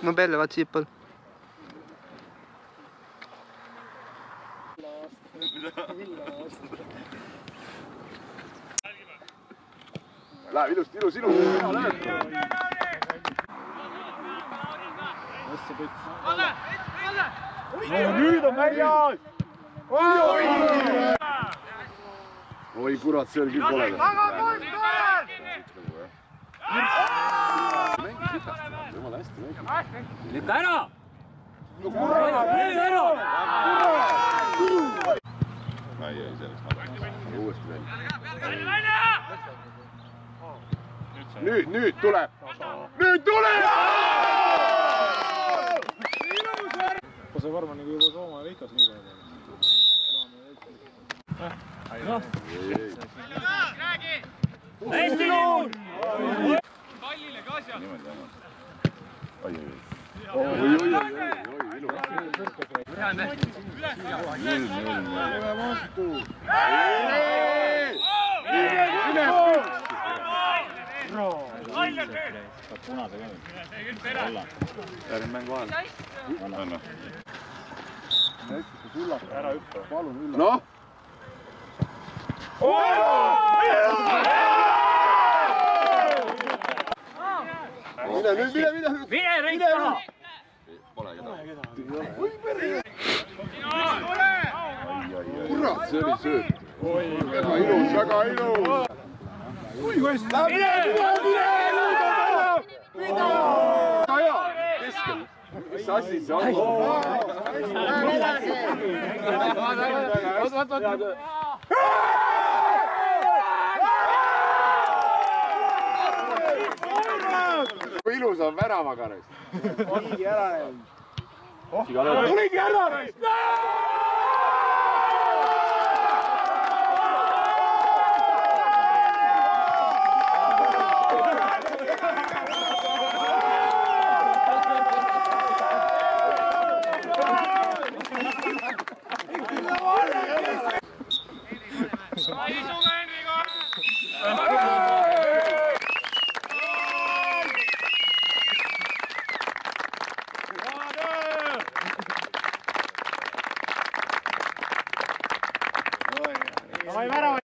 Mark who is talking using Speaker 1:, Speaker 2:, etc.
Speaker 1: no bello, vaata siiapool.
Speaker 2: Läheb ilusti, ilus. Nüüd on väljas! Oi kurat, see oli küll kole. Mängis sitast, jumala hästi mängis.
Speaker 3: Nüüd ära!
Speaker 2: Ei, selleks ma uuesti veel. Nüüd tuleb! Nüüd tuleb!
Speaker 4: See vorm on nagu juba Sooma ja Veikas nii palju.
Speaker 3: Eesti nuur!
Speaker 4: Kallile ka seal!
Speaker 2: Oi, ilu. Järgmine mäng vahel. Anna.
Speaker 4: Ära hüppa. Palun ülla.
Speaker 2: Noh! Mine,
Speaker 3: Rein taha!
Speaker 2: Pole kedagi. Kurat, see oli sööt. Väga ilus, väga ilus. Kui hästi. Keskel. Mis asi see on? Kui ilus on väravaga reis.
Speaker 4: Oligi ära näinud.
Speaker 2: Tuligi ära reis!
Speaker 4: Davai, värava!